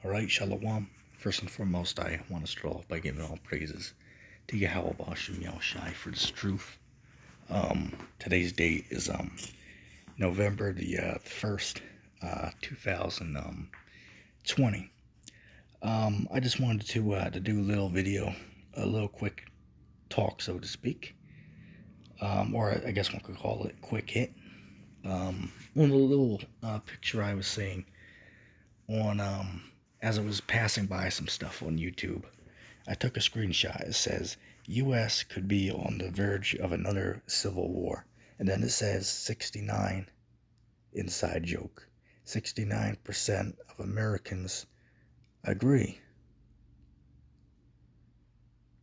All right, Shalom. First and foremost, I want to start off by giving all praises to Yahweh Bashem Yahushai for this truth. Today's date is November the 1st, 2020. I just wanted to do a little video, a little quick talk, so to speak, or I guess one could call it quick hit. On the little picture I was seeing on as I was passing by some stuff on YouTube, I took a screenshot. It says U.S. could be on the verge of another civil war, and then it says 69 inside joke. 69% of Americans agree.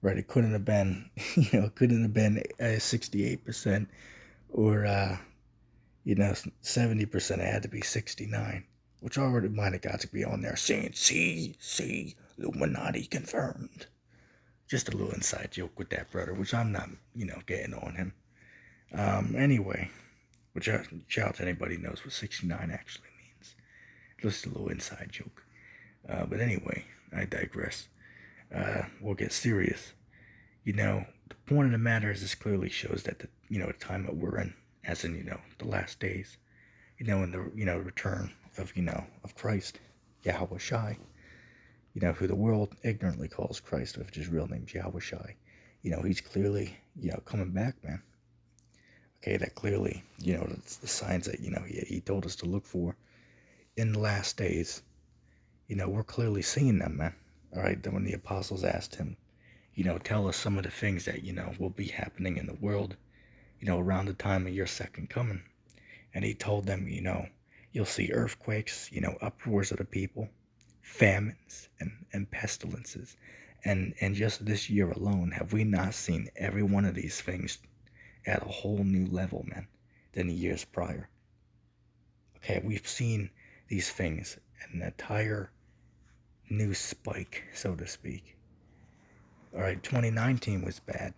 Right? It couldn't have been, it couldn't have been 68% or 70%. It had to be 69. Which already might have got to be on there saying, see, Illuminati confirmed. Just a little inside joke with that brother, which I'm not, getting on him. Anyway, which shout out to anybody who knows what 69 actually means. Just a little inside joke. But anyway, I digress. We'll get serious. The point of the matter is this clearly shows that the time that we're in, as in, the last days, in the, return of Christ, Yahweh Shai, who the world ignorantly calls Christ, which his real name is Yahweh Shai. He's clearly, coming back, man. Okay, that clearly, it's the signs that, he told us to look for in the last days. We're clearly seeing them, man. All right, then when the apostles asked him, tell us some of the things that, will be happening in the world, around the time of your second coming. And he told them, you'll see earthquakes, uproars of the people, famines, and pestilences. And just this year alone, have we not seen every one of these things at a whole new level, man, than the years prior? Okay, we've seen these things at an entire new spike, so to speak. All right, 2019 was bad,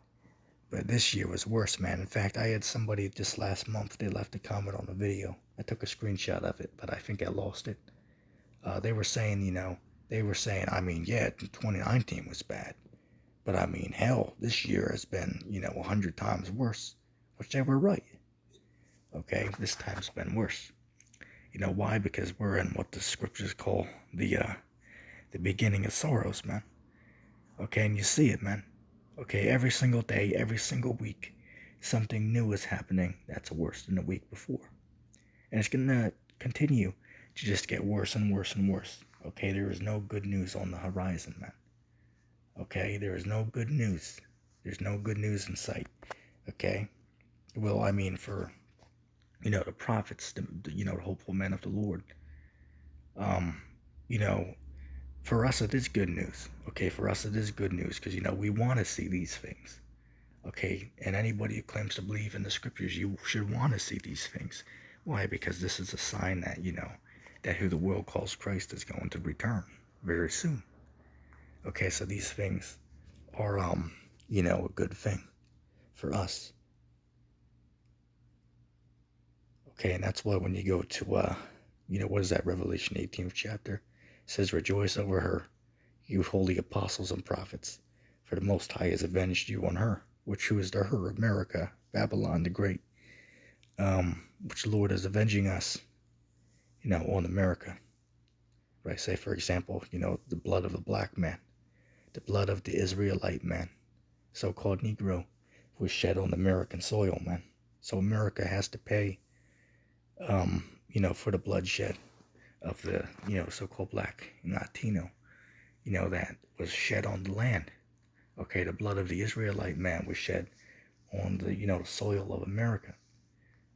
but this year was worse, man. In fact, I had somebody just last month, they left a comment on the video. I took a screenshot of it, but I think I lost it. They were saying, yeah, 2019 was bad. But I mean, hell, this year has been, 100 times worse. Which they were right. Okay, this time's been worse. Why? Because we're in what the scriptures call the beginning of sorrows, man. Okay, and you see it, man. Okay, every single day, every single week, something new is happening that's worse than the week before. And it's going to continue to just get worse and worse and worse. Okay, there is no good news on the horizon, man. Okay, there is no good news. There's no good news in sight. Okay? Well, I mean, for, the prophets, the hopeful men of the Lord. For us, it is good news. Okay, for us, it is good news because, we want to see these things. Okay, and anybody who claims to believe in the scriptures, you should want to see these things. Why? Because this is a sign that, that who the world calls Christ is going to return very soon. Okay, so these things are, a good thing for us. Okay, and that's why when you go to, what is that, Revelation 18th chapter? It says, rejoice over her, you holy apostles and prophets, for the Most High has avenged you on her, who is the her, America, Babylon the Great, which the Lord is avenging us, on America. Right? Say, for example, the blood of a black man, the blood of the Israelite man, so-called Negro, was shed on American soil, man. So America has to pay, for the bloodshed of the, so-called black and Latino, that was shed on the land. Okay, the blood of the Israelite man was shed on the, the soil of America.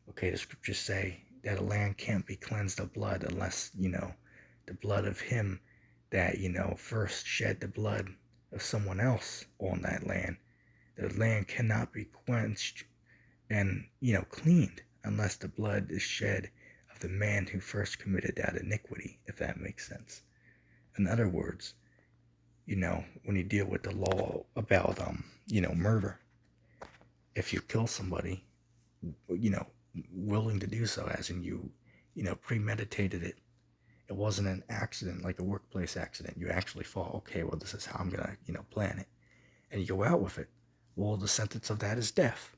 Okay, the scriptures say that a land can't be cleansed of blood unless, the blood of him that, first shed the blood of someone else on that land. The land cannot be quenched and, cleaned unless the blood is shed of the man who first committed that iniquity, if that makes sense. In other words, when you deal with the law about, murder, if you kill somebody, willing to do so, as in you, premeditated it, It wasn't an accident, like a workplace accident. You actually thought, okay, well, this is how I'm gonna, plan it, and you go out with it. Well, the sentence of that is death.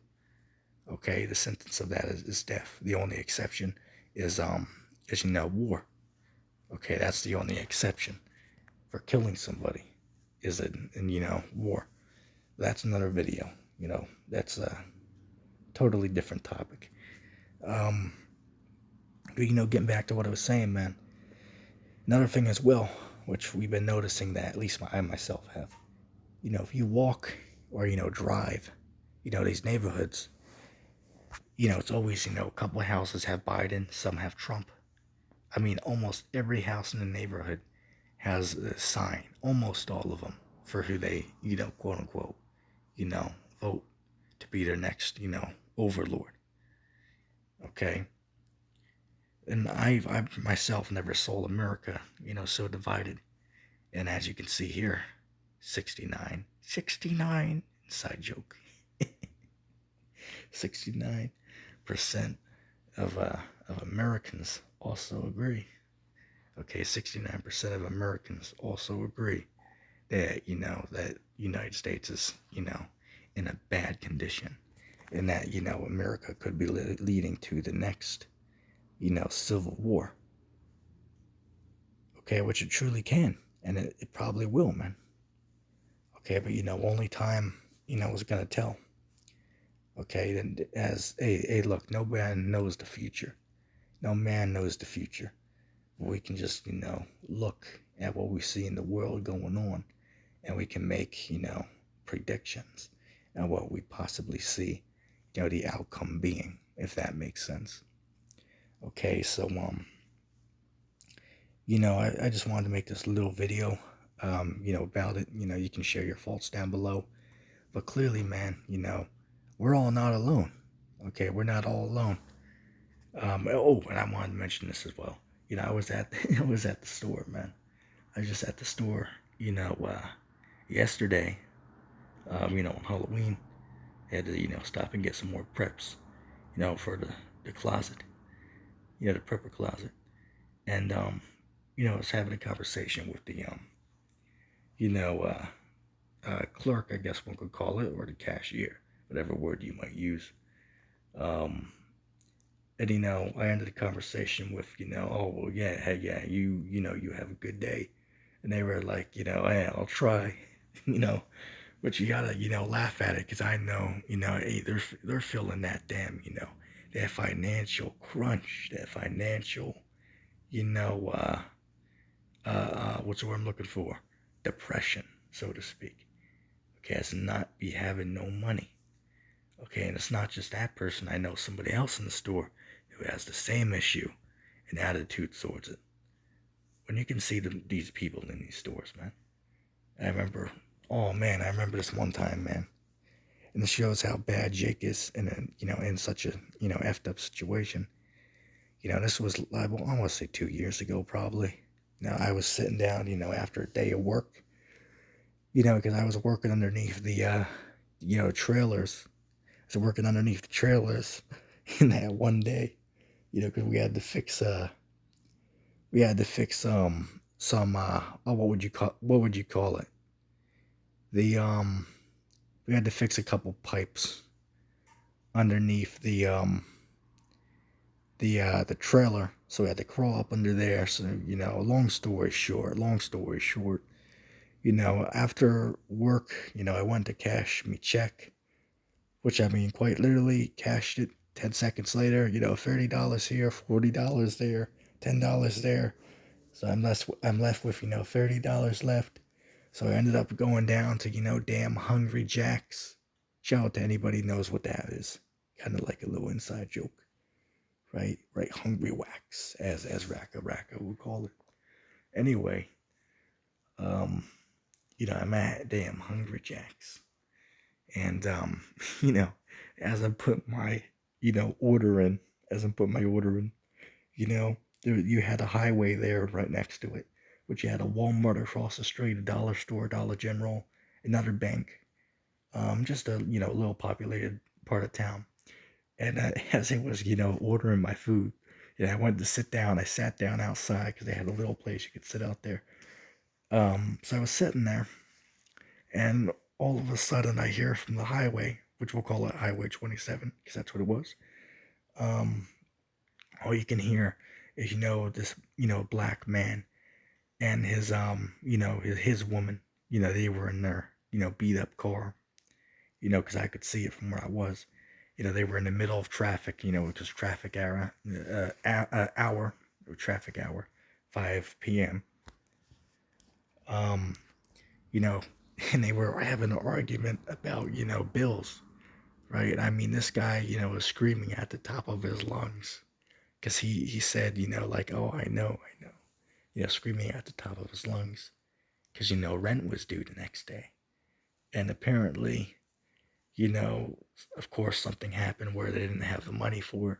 Okay, the sentence of that is death. The only exception is war. Okay, that's the only exception for killing somebody is in war. That's another video. That's a totally different topic. Um, but getting back to what I was saying, man. Another thing as well, which we've been noticing that at least I myself have. If you walk or drive, these neighborhoods, it's always a couple of houses have Biden, some have Trump. I mean, almost every house in the neighborhood has a sign, almost all of them, for who they, quote unquote, vote to be their next, overlord. Okay? And I myself never saw America, so divided. And as you can see here, 69, inside joke. 69% of Americans also agree. Okay, 69% of Americans also agree that, that United States is, in a bad condition. And that, America could be leading to the next, civil war. Okay, which it truly can. And it probably will, man. Okay, but, only time, is going to tell. Okay, then hey, look, no man knows the future. No man knows the future. We can just, look at what we see in the world going on, and we can make, predictions and what we possibly see, the outcome being, if that makes sense. Okay, so, I just wanted to make this little video, about it. You can share your thoughts down below. But clearly, man, we're all not alone. Okay, we're not all alone. And I wanted to mention this as well. I was at the store, man. I was just at the store, yesterday. On Halloween, I had to, stop and get some more preps, for the closet, the prepper closet. And I was having a conversation with the clerk, I guess one could call it, or the cashier, whatever word you might use. And I ended the conversation with, oh well, yeah, hey, yeah, you have a good day. And they were like, hey, I'll try, but you gotta, laugh at it, because I know, hey, they're feeling that damn, that financial crunch, that financial, what's the word I'm looking for? Depression, so to speak. Okay, it's not be having no money. Okay, and it's not just that person. I know somebody else in the store who has the same issue and attitude towards it. When you can see these people in these stores, man. I remember this one time, man. And this shows how bad Jake is in such a, effed up situation. This was, I want to say 2 years ago, probably. I was sitting down, after a day of work, because I was working underneath the, trailers. I was working underneath the trailers in that one day, because we had to fix, some, what would you call it? We had to fix a couple pipes underneath the trailer, so we had to crawl up under there. So, long story short, after work, I went to cash me check, which, I mean, quite literally cashed it. 10 seconds later, $30 here, $40 there, $10 there. So I'm left with, $30 left. So I ended up going down to, damn Hungry Jack's. Shout out to anybody who knows what that is. Kind of like a little inside joke. Right, Hungry Wax, as Raka would call it. Anyway, I'm at damn Hungry Jack's. And, as I put my, order in, you had a highway there right next to it, which you had a Walmart across the street, a dollar store, Dollar General, another bank, just a, little populated part of town. And as I was, ordering my food, I wanted to sit down. I sat down outside because they had a little place you could sit out there. So I was sitting there, and all of a sudden I hear from the highway, which we'll call it Highway 27, because that's what it was. Um, all you can hear is, this, black man and his, his woman, they were in their, beat up car, because I could see it from where I was. They were in the middle of traffic, which is traffic hour, traffic hour, 5 p.m. Um, you know, and they were having an argument about, bills, right? I mean, this guy, was screaming at the top of his lungs because he said, like, oh, I know, screaming at the top of his lungs because, rent was due the next day. And apparently, of course, something happened where they didn't have the money for it.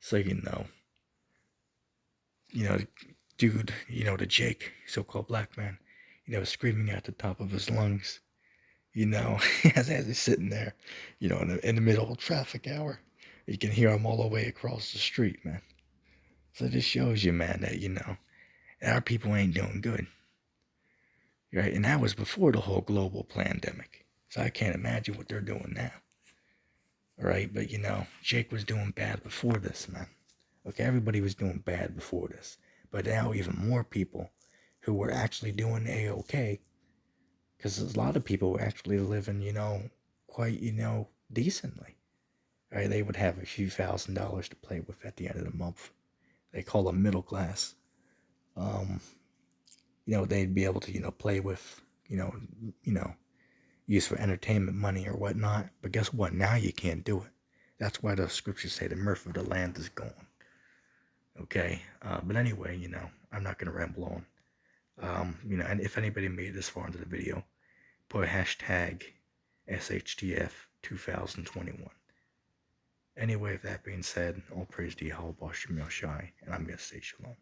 So, dude, the Jake, so-called black man, screaming at the top of his lungs, as he's sitting there, in the middle of traffic hour. You can hear him all the way across the street, man. So this shows you, man, that, our people ain't doing good. Right? And that was before the whole global pandemic. So I can't imagine what they're doing now. All right? But, Jake was doing bad before this, man. Okay, everybody was doing bad before this. But now even more people who were actually doing A-okay, because a lot of people were actually living, quite, decently. Right? They would have a few $1,000s to play with at the end of the month. They call them middle class. They'd be able to, play with, use for entertainment money or whatnot. But guess what? Now you can't do it. That's why the scriptures say the mirth of the land is gone. Okay? But anyway, I'm not going to ramble on. And if anybody made it this far into the video, put hashtag SHTF 2021. Anyway, with that being said, all praise to Yahweh Bashim Shai, and I'm going to say shalom.